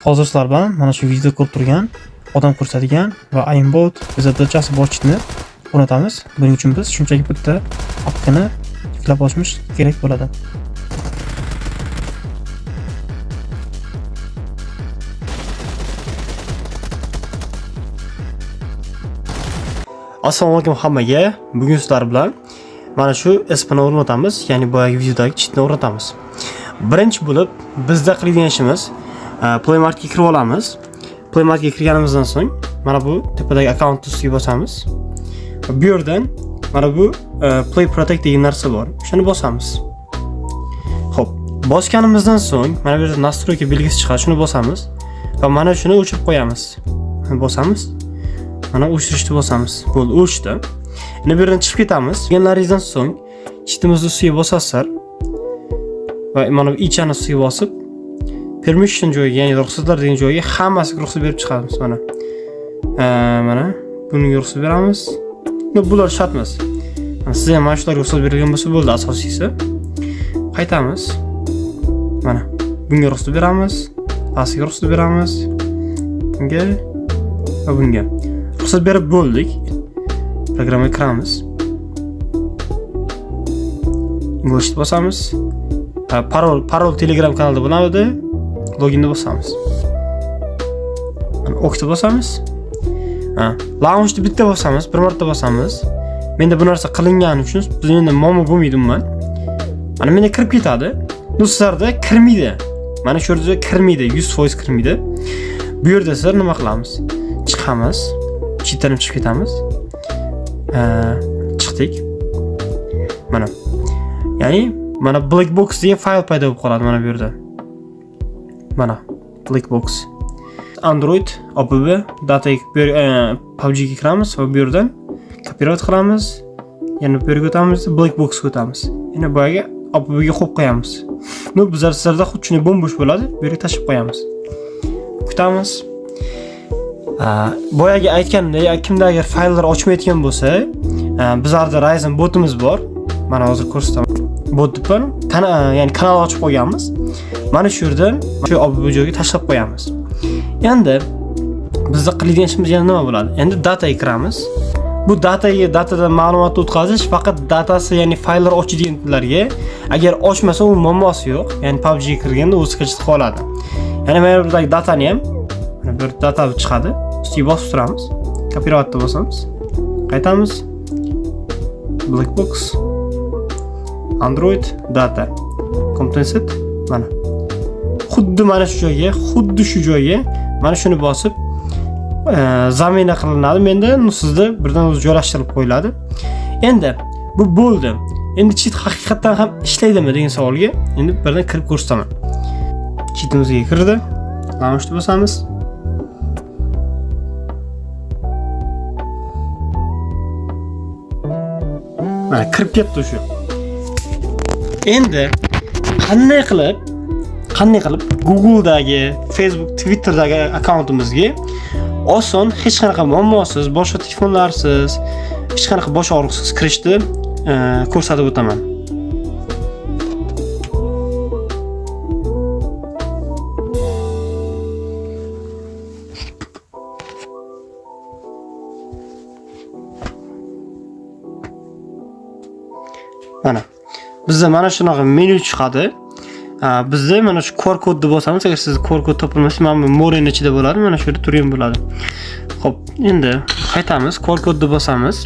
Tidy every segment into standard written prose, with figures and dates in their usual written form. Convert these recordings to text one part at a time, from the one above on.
Hozir sizlar bilan mana shu videoda ko'rib turgan odam ko'rsatadigan va aimbot bezatuvchi botchini o'rnatamiz. Buning uchun biz shunchaki bitta appni yuklab olishimiz kerak bo'ladi. Assalomu alaykum hammaga. Bugun sizlar bilan mana shu espani o'rnatamiz, ya'ni boyagi videodagi cheatni o'rnatamiz. Birinchi bo'lib bizda qiladigan ishimiz Play Marketga kirib olamiz. Play Marketga kirganimizdan so'ng mana bu tepadagi akkaunt ustiga bosamiz. Bu yerdan mana bu Play Protect degan narsa bor. Shuni bosamiz. Xo'p, bosganimizdan so'ng mana bu yerda настройка belgisi chiqadi. Shuni bosamiz va mana shuni o'chirib qo'yamiz. Bosamiz. Mana o'chirishni bosamiz. Bo'ldi, o'chdi. Endi bu yerdan chiqib ketamiz. Kelganlaringizdan so'ng cheatimizni ustiga bosasizlar va mana bu ichani ustiga bosib permission joyiga, ya'ni ruxsatlar degan joyga hammasiga ruxsat berib chiqamiz. Mana bunga ruxsat beramiz. Bular shart emas. Sizga ham mana shularga ruxsat berilgan bo'lsa bo'ldi, asosiysi. Qaytamiz. Mana bunga ruxsat beramiz, pastiga ruxsat beramiz. Bunga va bunga ruxsat berib bo'ldik. Programmaga kiramiz. Inglishni bosamiz. Parol Telegram kanalida bo'ladi. Loginni bosamiz. O'qitib bosamiz. Launchni bitta bosamiz, bir marta bosamiz. Menda bu narsa qilingani uchun biz endi momo bo'lmaydi umuman. Mana menda kirib ketadi. Bu sizlarda kirmaydi. Mana shu yerda kirmaydi, 100% kirmaydi. Bu yerda sizlar nima qilamiz? Chiqamiz. Cheatdan chiqib ketamiz. Chiqdik. Mana. Ya'ni mana black box degan fayl paydo bo'lib qoladi mana bu yerda. Mana black box. Android app data PUBG ga kiramiz va bu yerdan copyright qilamiz. Yana bu yerga o'tamiz, black box ga o'tamiz. Yana boyaga app ga qo'yib qo'yamiz. Bizlar sizlarda xuddi shunday bo'sh bo'ladi. Bu yerga tashib qo'yamiz. Kutamiz. Boyaga aytgandek, kimda agar fayllar ochmayotgan bo'lsa, bizlarda Ryzen botimiz bor. Mana hozir ko'rsataman. Bot deb, ya'ni kanal ochib qo'yganmiz. Mana shu yerdan shu bu joyga tashlab qo'yamiz. Endi bizda qiladigan ishimiz yana nima bo'ladi? Endi dataga kiramiz. Bu datadan ma'lumot o'tkazish faqat datasi, ya'ni fayllar ochadiganlarga. Agar ochmasa, u muammosi yo'q. Ya'ni PUBG ga kirganda o'z kechida qoladi. Ya'ni mana bulardagi datani ham mana bir data chiqadi. Ustiga bosib turamiz. Copyright'ni bosamiz. Qaytamiz. Black box. Android data. Compensate mana. Xuddi mana shu joyga mana shuni bosib zamina qilinadi. Menda sizda birdan o'zi joylashtirib qo'yiladi. Endi bu bo'ldi. Endi cheat haqiqatan ham ishlaydimi degan savolga endi birdan kirib ko'rsataman. Cheatimizga kirdi. Launchni bosamiz. Mana kirib ketdi shu. Endi qanday qilib Google'dagi, Facebook, Twitter'dagi akkauntimizga oson, hech qanaqa muammosiz, boshqa telefonlarsiz, hech qanaqa bosh og'riqsiz kirishni ko'rsatib o'taman. Mana bizda mana shunaqa menyu chiqadi. Bizda mana shu QR kodni bosamiz. Agar siz QR kod topilmasa, mana bu morening ichida bo'ladi. Mana shu yerda turgan bo'ladi. Xo'p, endi qaytamiz. QR kodni bosamiz.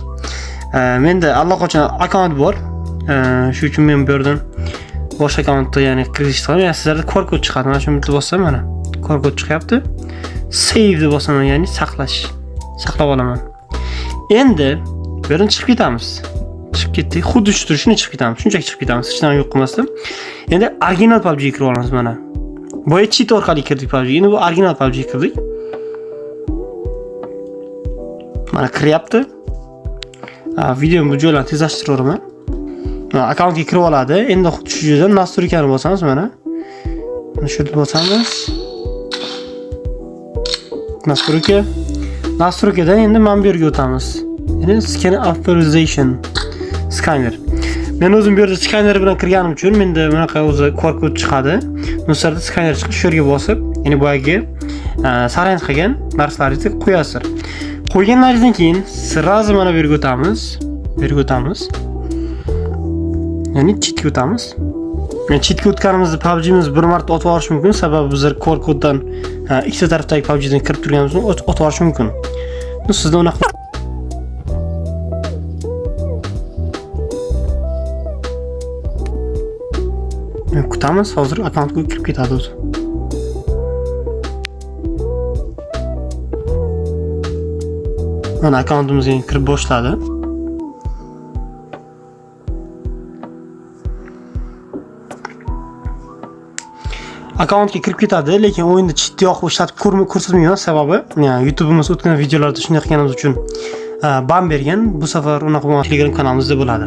Menda allaqachon akkaunt bor. Shuning uchun men bu yerdan boshqa akkauntga, ya'ni kirish qilib, sizlarda QR kod chiqadi. Mana shuni bitta bossam, mana QR kod chiqyapti. Save deb bosaman, ya'ni saqlab olaman. Endi bu yerdan chiqib ketamiz. Chiqib ketdik. Xuddi shu turishini chiqib ketamiz. Shunchaki chiqib ketamiz. Hech narsa yo'q qilmasdan. Endi original PUBG ga kirib olamiz mana. Boya cheat orqali kirdik PUBG. Endi bu original PUBG ga kirdik. Mana kiryapti. Videoni bu joylarni tezlashtiraman. Akkauntga kirib oladi. Endi xuddi shu joydan настройкani bosamiz mana. Mana shu yerda bosamiz. Настройкаdan endi mana bu yerga o'tamiz. Ya'ni scan authorization scanner. Men o'zim bu yerda skanner bilan kirganim uchun menda bunaqa o'zi QR kod chiqadi. Nusarda skanner chiqib, shu yerga bosib, ya'ni boyagi sarang qilgan narslaringizni qo'yasizlar. Qo'yganlaringizdan keyin sразу mana bu yerga o'tamiz. Bu yerga o'tamiz. Ya'ni cheatga o'tamiz. Cheatga o'tganimizda PUBG'miz bir marta o'tib olish mumkin, sababi bizlar QR koddan ikkita tarafdagi PUBG'dan kirib turganimizni o'tib olish mumkin. Sizda unaqa kutamiz, hozir akkauntga kirib ketadi o'zi. Mana akkauntimizga kirib boshladi. Akkauntga kirib ketadi, lekin o'yinda cheat yo'q ishlatib ko'rsatmayman, sababi YouTube'imiz o'tgan videolarda shunday qilganimiz uchun ban bergan. Bu safar unaqa bo'lmagan, Telegram kanalimizda bo'ladi.